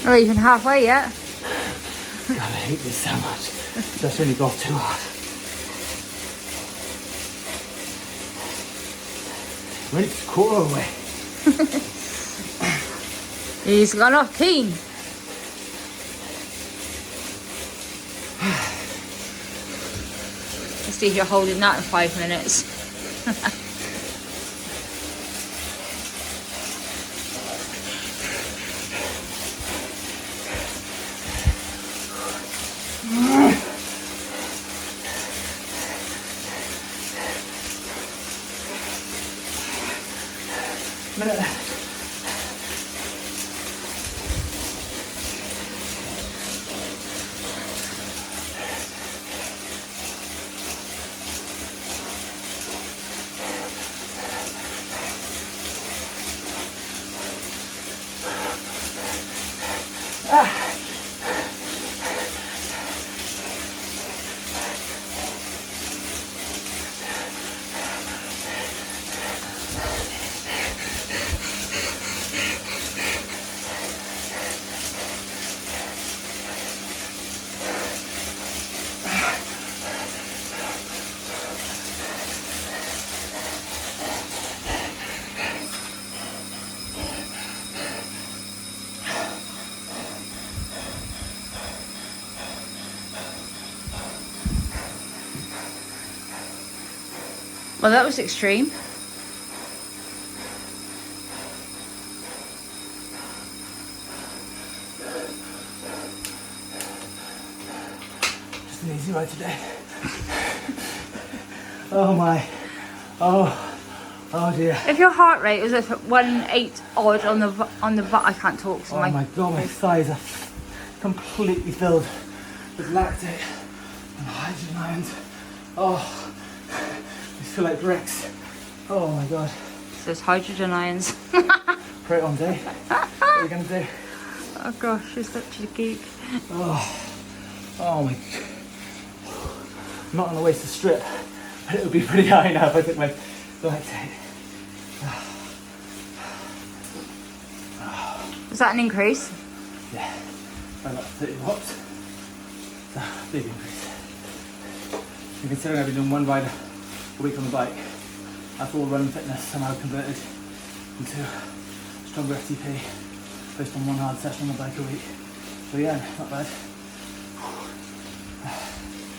Not even halfway yet. God, I hate this so much. Just when you go too hard. When it's quarter away. He's gone off keen. Let's see if you're holding that in 5 minutes. Well, that was extreme. Just an easy ride today. Oh my. Oh dear. If your heart rate was at 1.8 odd on the I can't talk. So Oh my god, my thighs are completely filled with lactate and hydrogen ions. Oh, these feel like bricks. Oh my god. There's hydrogen ions. Pray it on, Day. What are you gonna do? Oh gosh, you're such a geek. Oh my god. I'm not gonna waste the strip, but it would be pretty high now if I took my lactate. Was that an increase? Yeah, by about 30 watts. So, big increase. And considering I've been doing one ride a week on the bike, that's all run fitness somehow converted into stronger FTP based on one hard session on the bike a week. So yeah, not bad.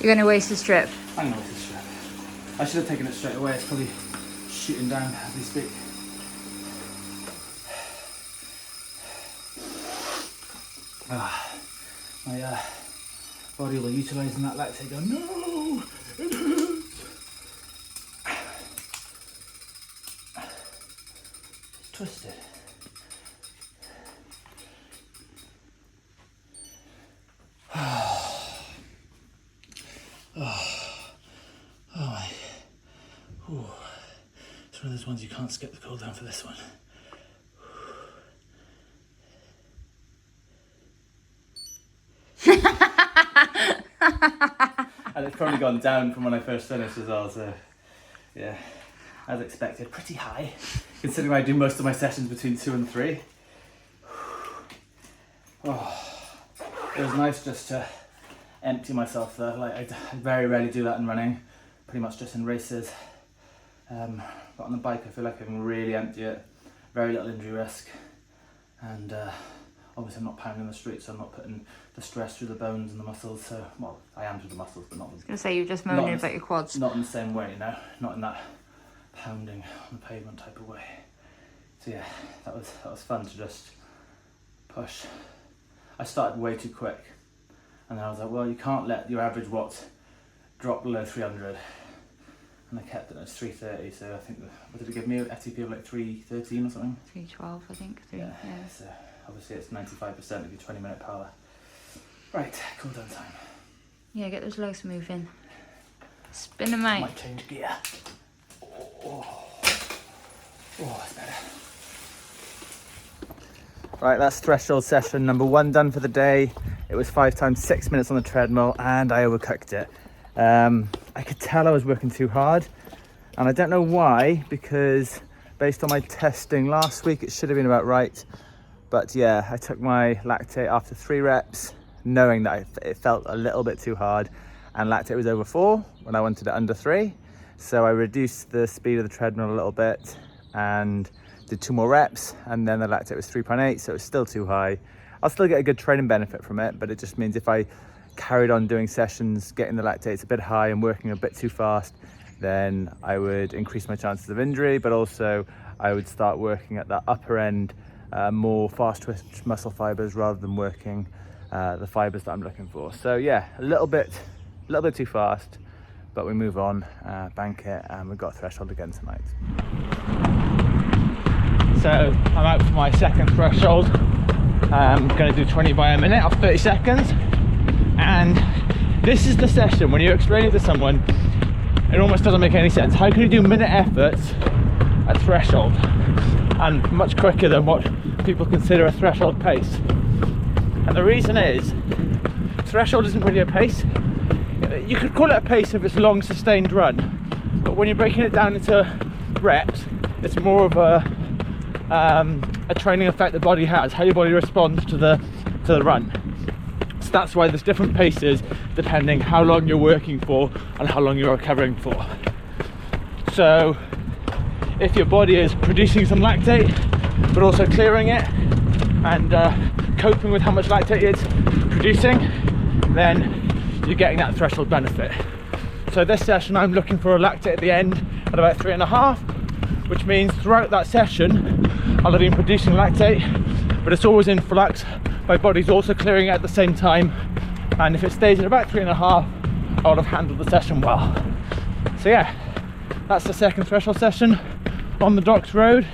You're going to waste the strip. I'm gonna waste the strip. I should have taken it straight away. It's probably shooting down as we speak. My body will utilising that lactate going, no! It hurts! It's twisted. Oh my. Ooh. It's one of those ones you can't skip the cool down for this one. And it's probably gone down from when I first finished as well, so yeah, as expected, pretty high, considering I do most of my sessions between 2 and 3. Oh, it was nice just to empty myself though. Like I very rarely do that in running, pretty much just in races. But on the bike I feel like I can really empty it, very little injury risk, and obviously I'm not pounding the street, so I'm not putting the stress through the bones and the muscles. So, well, I am through the muscles, but not. I was going to say, you're just moaning about your quads. Not in the same way, you know, not in that pounding on the pavement type of way. So yeah, that was fun to just push. I started way too quick, and then I was like, well, you can't let your average watts drop below 300. And I kept it at 330, so I think, what did it give me? FTP of like 313 or something? 312, I think. Yeah. So obviously it's 95% of your 20-minute power. Right, cool down time. Yeah, get those legs moving. Spin them out. Might change gear. Oh, that's better. Right, that's threshold session number 1 done for the day. It was 5 times 6 minutes on the treadmill, and I overcooked it. I could tell I was working too hard, and I don't know why, because based on my testing last week it should have been about right, But yeah, I took my lactate after 3 reps, knowing that it felt a little bit too hard, and lactate was over 4 when I wanted it under 3. So I reduced the speed of the treadmill a little bit and did 2 more reps, and then the lactate was 3.8, so it was still too high. I'll still get a good training benefit from it, but it just means if I carried on doing sessions, getting the lactates a bit high and working a bit too fast, then I would increase my chances of injury, but also I would start working at that upper end, more fast twitch muscle fibers rather than working the fibers that I'm looking for. So yeah, a little bit too fast, but we move on, bank it, and we've got a threshold again tonight. So I'm out for my second threshold. I'm going to do 20 by a minute of 30 seconds, and this is the session when you're explaining to someone, it almost doesn't make any sense. How can you do minute efforts at threshold and much quicker than what people consider a threshold pace? And the reason is, threshold isn't really a pace. You could call it a pace if it's a long sustained run, but when you're breaking it down into reps, it's more of a training effect the body has, how your body responds to the run. So that's why there's different paces depending how long you're working for and how long you're recovering for. So if your body is producing some lactate but also clearing it and coping with how much lactate it's producing, then you're getting that threshold benefit. So this session I'm looking for a lactate at the end at about 3.5, which means throughout that session I'll have been producing lactate, but it's always in flux. My body's also clearing it at the same time, and if it stays at about 3.5, I'll have handled the session well. So yeah, that's the second threshold session on the Docks Road.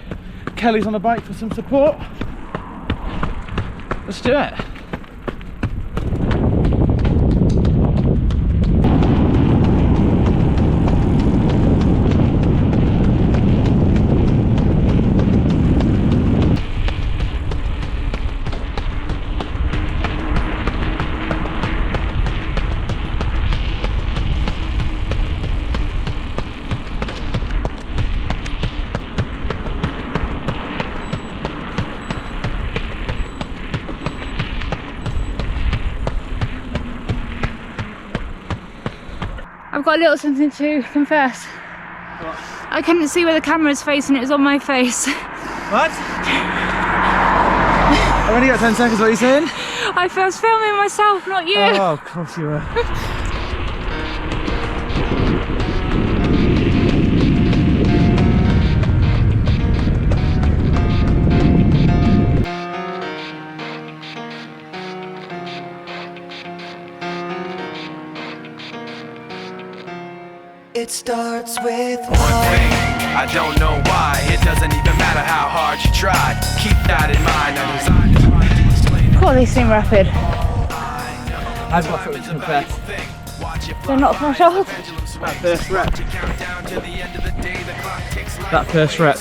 Kelly's on the bike for some support. Let's do it. I've got a little something to confess. What? I couldn't see where the camera's facing, it was on my face. What? I've only got 10 seconds, what are you saying? I was filming myself, not you. Oh, of course you were. It starts with one thing, I don't know why. It doesn't even matter how hard you try. Keep that in mind. Oh, they seem rapid. I've got something to confess. They're not threshold. That first rep. That first rep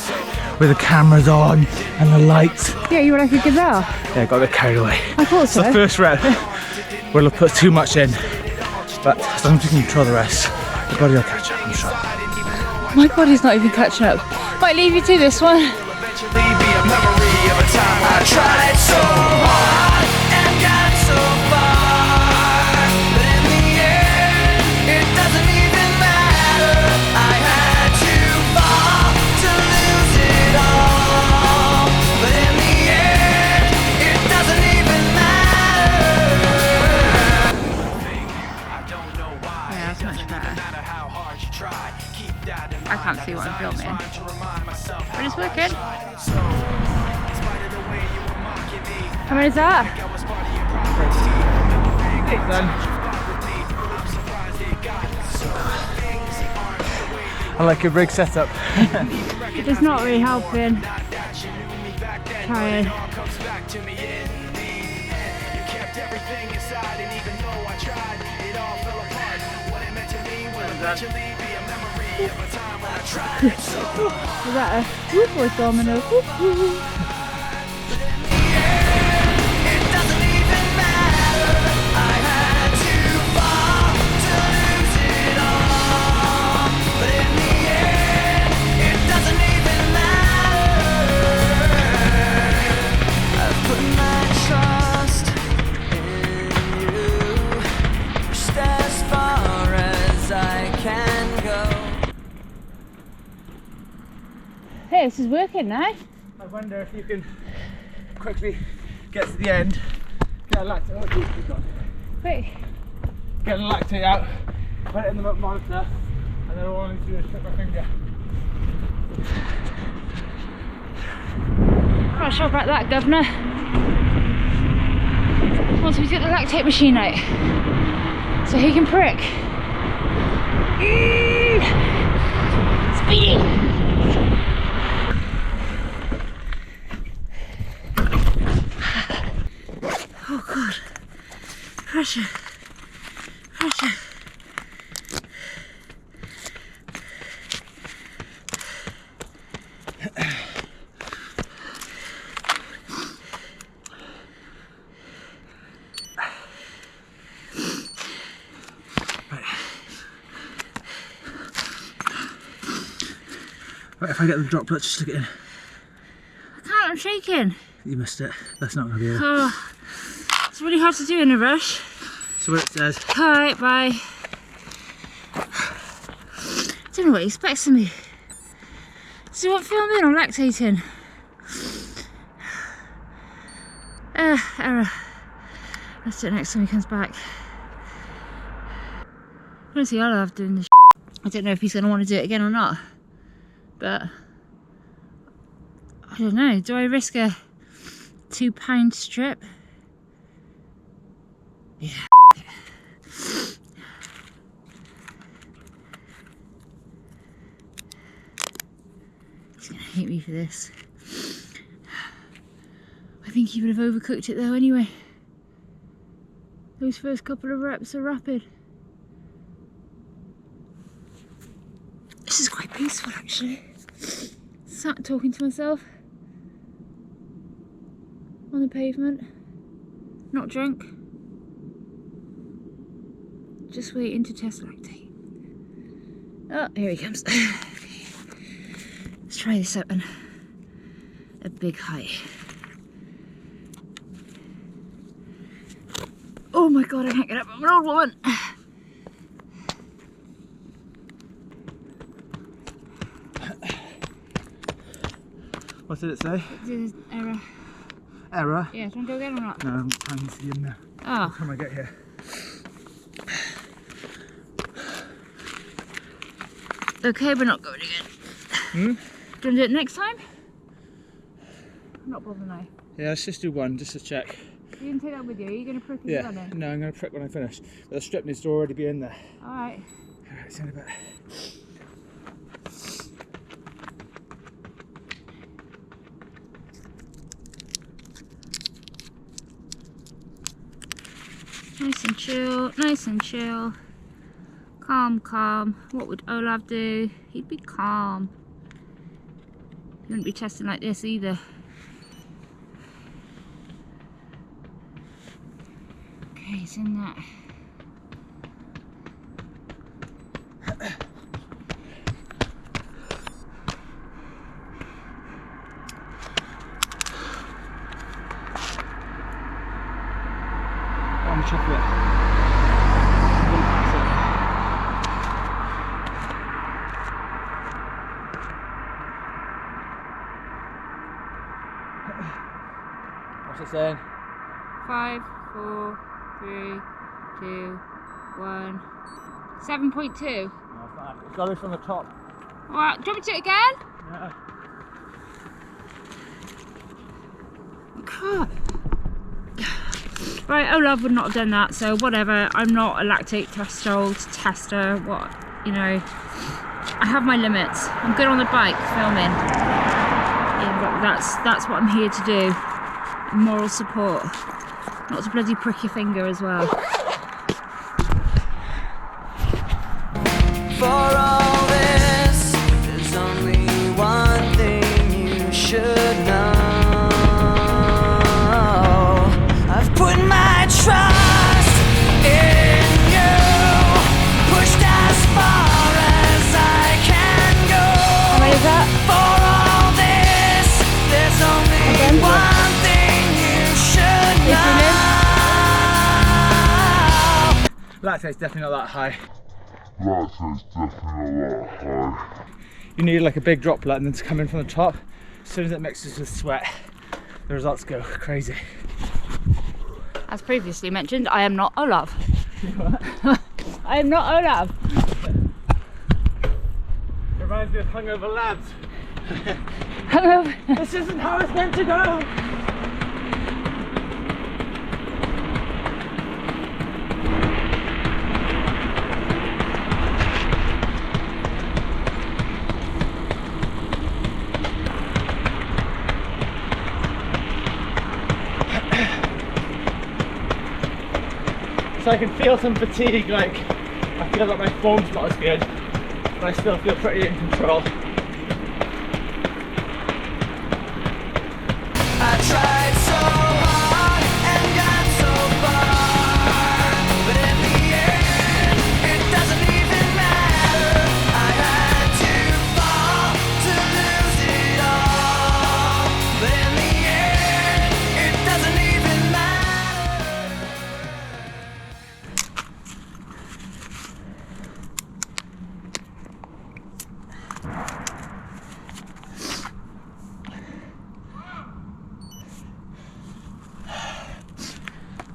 with the cameras on and the lights. Yeah, you were like a gazelle. Yeah, I got a bit carried away. I thought so. The first rep will have put too much in, but as long as you can control the rest, the body will catch up, I'm sure. My body's not even catching up. Might leave you to this one. Eventually be a memory of a time I tried so hard and got so far, but in the end, it doesn't even matter. I had to fall to lose it all, but in the end, it doesn't even matter. I don't know why. Yeah, that's much better. I can't see what I'm filming, but it's working. How many is that? I like a rig setup. It's not really helping. Tired. Is that a whoop or domino? Whoop, whoop. this is working now. I wonder if you can quickly get to the end, get a lactate. Oh, geez, you've got it. Quick. Get a lactate out, put it in the milk monitor, and then all I need to do is prick my finger. I'm not sure about that, governor. Once we get the lactate machine out, so he can prick. Speedy! Oh God, pressure, pressure. Right, if I get the droplet, just stick it in. I can't, I'm shaking. You missed it. That's not going to be it. Oh, it's really hard to do in a rush. So what it says. Alright, bye. Don't know what he expects of me. Does he want filming or lactating? Error. Let's do it next time he comes back. I want to see Olav doing this. I don't know if he's going to want to do it again or not. But I don't know. Do I risk a £2 strip? Yeah. He's gonna hate me for this. I think he would have overcooked it though anyway. Those first couple of reps are rapid. This is quite peaceful actually. Sat talking to myself on the pavement, not drunk, just waiting to test lactate. Oh, here he comes. Okay. Let's try this out on a big height. Oh my God, I can't get up, I'm an old woman. What did it say? There's error. Error? Yeah, do you want to go again or not? No, I'm trying to see him now. Oh. By the time I get here. Okay, we're not going again. Hmm? Do you want to do it next time? I'm not bothered now. Yeah, let's just do one, just to check. You can take that with you. Are you going to prick as Yeah, well then? no, I'm going to prick when I finish. But the strip needs to already be in there. Alright. Alright, see you in a bit. Nice and chill, nice and chill. Calm, calm. What would Olav do? He'd be calm. He wouldn't be testing like this either. Okay, it's in that. On chocolate. What's it saying? 5, 4, 3, 2, 1. 7.2. It's got to be from the top. Alright, do you want me to do it again? Yeah. God. Right, Olav would not have done that, so whatever. I'm not a lactate threshold tester. What, you know, I have my limits. I'm good on the bike filming. Yeah, but that's what I'm here to do. Moral support, not to bloody prick your finger as well. For all this, there's only one thing you should know. I've put my trust in you, pushed as far as I can go. How many is that? For all this, there's only one thing you should know. Lactate's definitely not that high. Lactate's definitely not that high. you need like a big droplet and then to come in from the top. As soon as it mixes with sweat, the results go crazy. As previously mentioned, I am not Olav. I am not Olav. It reminds me of hungover lads. Hungover. This isn't how it's meant to go. So I can feel some fatigue, like I feel like my form's not as good, but I still feel pretty in control. I tried so hard and got so far, but in the end, it doesn't even matter. I had to fall to lose it all, but in the end, it doesn't even matter.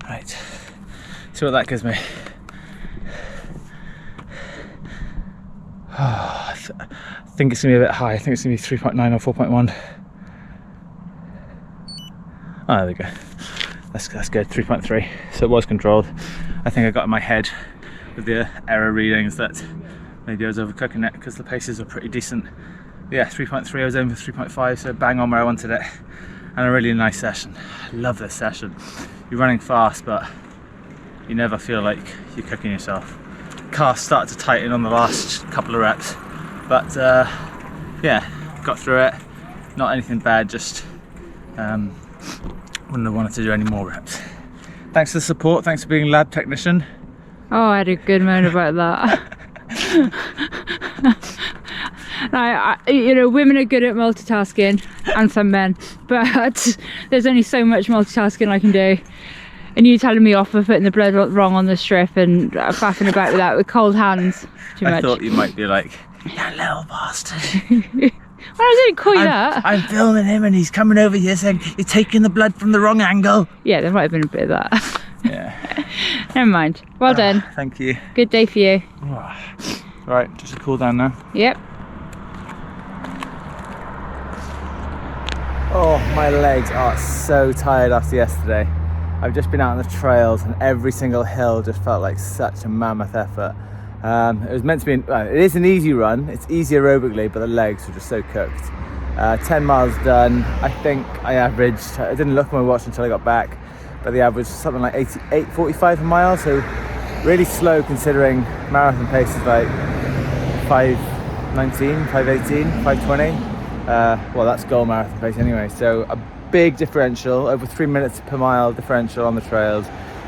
Right, see what that gives me. I think it's gonna be a bit high. I think it's gonna be 3.9 or 4.1. Oh, there we go. That's good, 3.3. So it was controlled. I think I got in my head with the error readings that maybe I was overcooking it because the paces are pretty decent. Yeah, 3.3, I was aiming for 3.5, so bang on where I wanted it. And a really nice session. I love this session. You're running fast, but you never feel like you're cooking yourself. Calves start to tighten on the last couple of reps, but yeah, got through it. Not anything bad, just wouldn't have wanted to do any more reps. Thanks for the support, thanks for being lab technician. Oh, I had a good moan about that. You know, women are good at multitasking, and some men, but there's only so much multitasking I can do. And you telling me off for putting the blood wrong on the strip and faffing about with that with cold hands. Too much. I thought you might be like, you little bastard. Well, I didn't call you that. I'm filming him and he's coming over here saying, you're taking the blood from the wrong angle. Yeah, there might have been a bit of that. Yeah. Never mind. Well done. Thank you. Good day for you. Right, just a cool down now. Yep. Oh, my legs are so tired after yesterday. I've just been out on the trails and every single hill just felt like such a mammoth effort. It was meant to be, it is an easy run, it's easy aerobically, but the legs were just so cooked. 10 miles done. I think I averaged, I didn't look at my watch until I got back, but the average was something like 8:45 a mile, so really slow considering marathon pace is like 5:19, 5:18, 5:20. Well, that's goal marathon pace anyway, so a big differential, over 3 minutes per mile differential on the trails.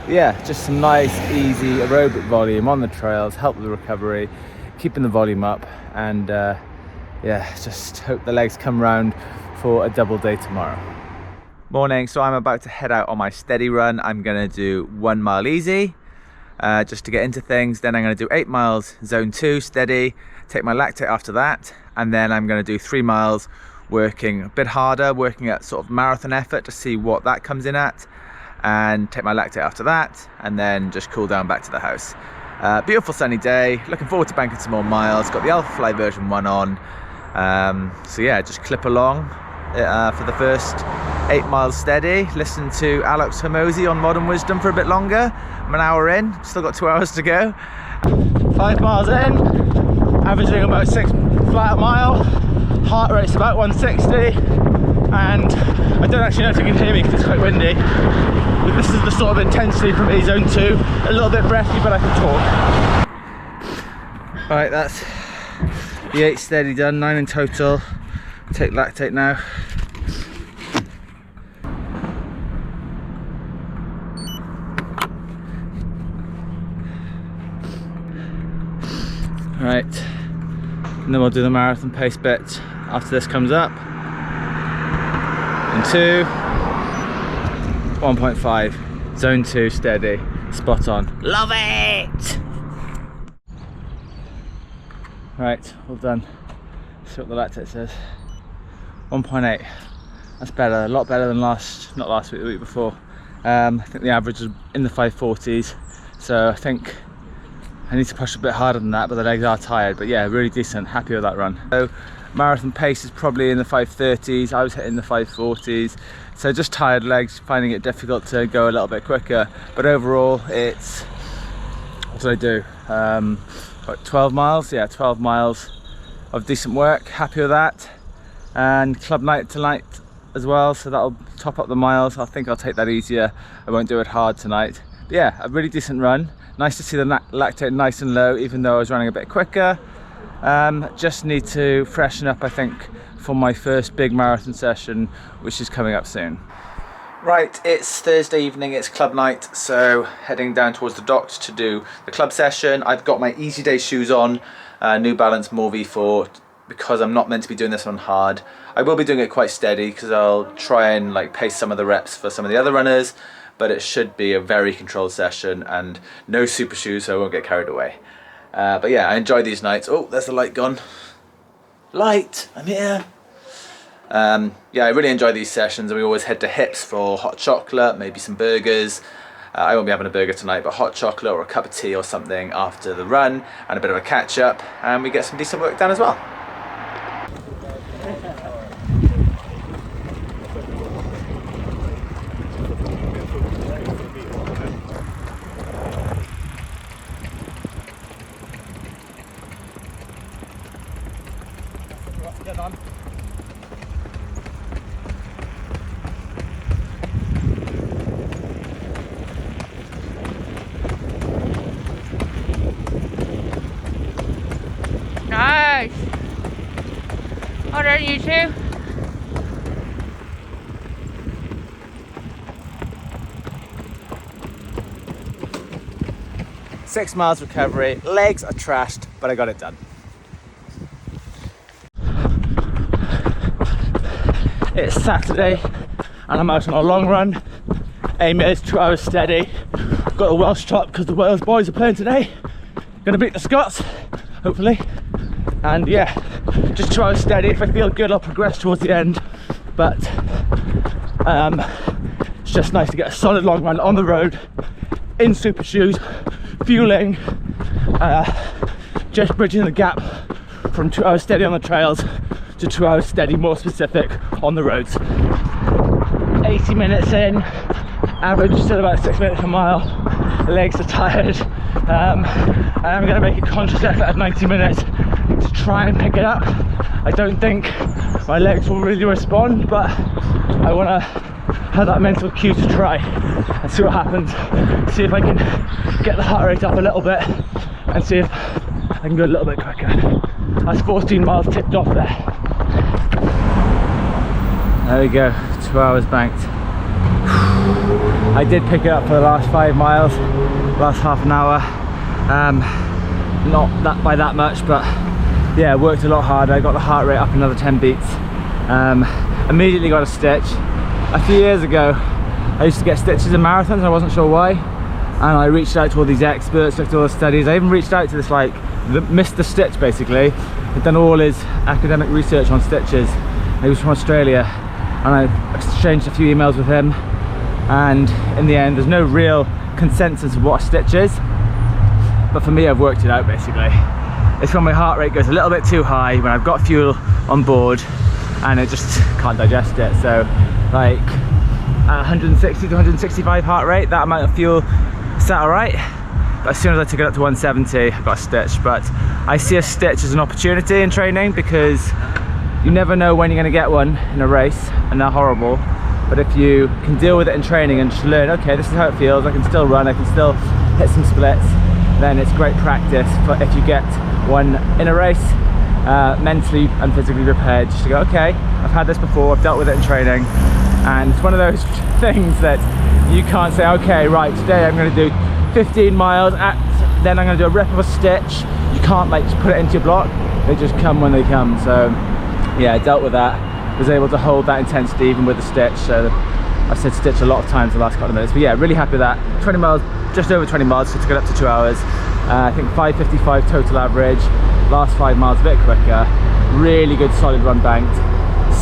Yeah, just some nice easy aerobic volume on the trails, help with the recovery, keeping the volume up, and yeah, just hope the legs come round for a double day tomorrow. Morning, so I'm about to head out on my steady run. I'm gonna do 1 mile easy, just to get into things. Then I'm gonna do 8 miles, zone 2, steady, take my lactate after that. And then I'm gonna do 3 miles, working a bit harder, working at sort of marathon effort to see what that comes in at. And take my lactate after that, and then just cool down back to the house. Beautiful sunny day, looking forward to banking some more miles. Got the Alphafly version 1 on. So yeah, just clip along for the first 8 miles steady. Listen to Alex Hormozi on Modern Wisdom for a bit longer. I'm an hour in, still got 2 hours to go. 5 miles in, averaging about 6 flat a mile. Heart rate's about 160. And I don't actually know if you can hear me because it's quite windy. But this is the sort of intensity for me, zone 2. A little bit breathy, but I can talk. Alright, that's the 8 steady done, 9 in total. Take lactate now. Right, and then we'll do the marathon pace bit after this comes up. And 2, 1.5, zone 2 steady, spot on. Love it! Right, all done. See what the lactate says. 1.8. That's better, a lot better than not last week, the week before. I think the average is in the 540s, so I think I need to push a bit harder than that, but the legs are tired. But yeah, really decent, happy with that run. So marathon pace is probably in the 530s, I was hitting the 540s, so just tired legs, finding it difficult to go a little bit quicker. But overall, it's, what did I do? About 12 miles, yeah, 12 miles of decent work, happy with that. And club night tonight as well, so that'll top up the miles. I think I'll take that easier, I won't do it hard tonight. But yeah, a really decent run. Nice to see the lactate nice and low, even though I was running a bit quicker. Just need to freshen up, I think, for my first big marathon session, which is coming up soon. Right, it's Thursday evening, it's club night, so heading down towards the docks to do the club session. I've got my Easy Day shoes on, New Balance More V4, because I'm not meant to be doing this on hard. I will be doing it quite steady because I'll try and like pace some of the reps for some of the other runners, but it should be a very controlled session and no super shoes, so I won't get carried away. But yeah, I enjoy these nights. Oh, there's the light gone. Light, I'm here. Yeah, I really enjoy these sessions, and we always head to Hips for hot chocolate, maybe some burgers. I won't be having a burger tonight, but hot chocolate or a cup of tea or something after the run, and a bit of a catch up, and we get some decent work done as well. Get on. Nice. Well done, you two. Six miles recovery, legs are trashed, but I got it done. It's Saturday and I'm out on a long run. Aim is 2 hours steady. Got a Welsh top because the Wales boys are playing today. Gonna beat the Scots, hopefully. And yeah, just 2 hours steady. If I feel good, I'll progress towards the end. But it's just nice to get a solid long run on the road, in super shoes, fueling, just bridging the gap from 2 hours steady on the trails to 2 hours steady, more specific, on the roads. 80 minutes in, average still about 6 minutes a mile. Legs are tired. I'm going to make a conscious effort at 90 minutes to try and pick it up. I don't think my legs will really respond, but I want to have that mental cue to try and see what happens. See if I can get the heart rate up a little bit and see if I can go a little bit quicker. That's 14 miles tipped off there. There we go, 2 hours banked. I did pick it up for the last 5 miles, last half an hour. Not that by that much, but yeah, worked a lot harder. I got the heart rate up another 10 beats. Immediately got a stitch. A few years ago, I used to get stitches in marathons and I wasn't sure why. And I reached out to all these experts, looked at all the studies. I even reached out to this like Mr. Stitch basically. He'd done all his academic research on stitches. He was from Australia. And I exchanged a few emails with him, and in the end there's no real consensus of what a stitch is, but for me I've worked it out basically. It's when my heart rate goes a little bit too high, when I've got fuel on board and it just can't digest it. So like at 160 to 165 heart rate, that amount of fuel sat alright, but as soon as I took it up to 170 I got a stitch. But I see a stitch as an opportunity in training, because you never know when you're going to get one in a race, and they're horrible. But if you can deal with it in training and just learn, okay, this is how it feels, I can still run, I can still hit some splits, then it's great practice for if you get one in a race, mentally and physically prepared, just to go, okay, I've had this before, I've dealt with it in training. And it's one of those things that you can't say, okay, right, today I'm going to do 15 miles, then I'm going to do a rep of a stitch. You can't like just put it into your block, they just come when they come. So yeah, I dealt with that, was able to hold that intensity even with the stitch. So I've said stitch a lot of times the last couple of minutes, but yeah, really happy with that. 20 miles, just over 20 miles, so to get up to 2 hours. I think 5:55 total average. Last 5 miles a bit quicker, really good solid run banked.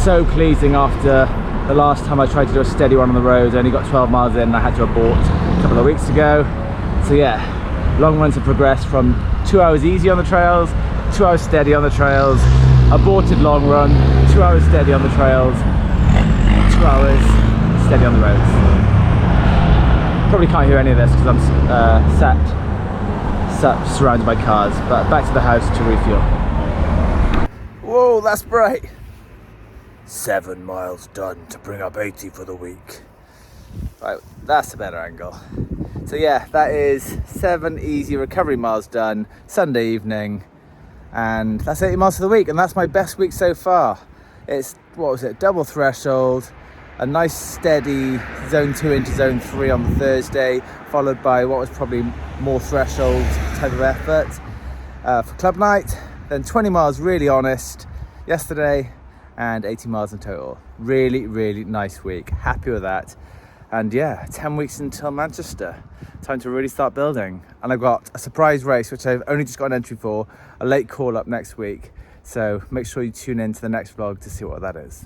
So pleasing after the last time I tried to do a steady one on the road. I only got 12 miles in and I had to abort a couple of weeks ago. So yeah, long runs have progressed from 2 hours easy on the trails, 2 hours steady on the trails, aborted long run, 2 hours steady on the trails, 2 hours steady on the roads. Probably can't hear any of this because I'm sat surrounded by cars, but back to the house to refuel. Whoa, that's bright. 7 miles done to bring up 80 for the week. Right, that's a better angle. So yeah, that is 7 easy recovery miles done Sunday evening, and that's 80 miles for the week, and that's my best week so far. It's, what was it, double threshold, a nice steady zone 2 into zone 3 on the Thursday, followed by what was probably more threshold type of effort for club night, then 20 miles really honest yesterday, and 80 miles in total. Really, really nice week, happy with that. And yeah, 10 weeks until Manchester, time to really start building. And I've got a surprise race which I've only just got an entry for, a late call up next week, so make sure you tune in to the next vlog to see what that is.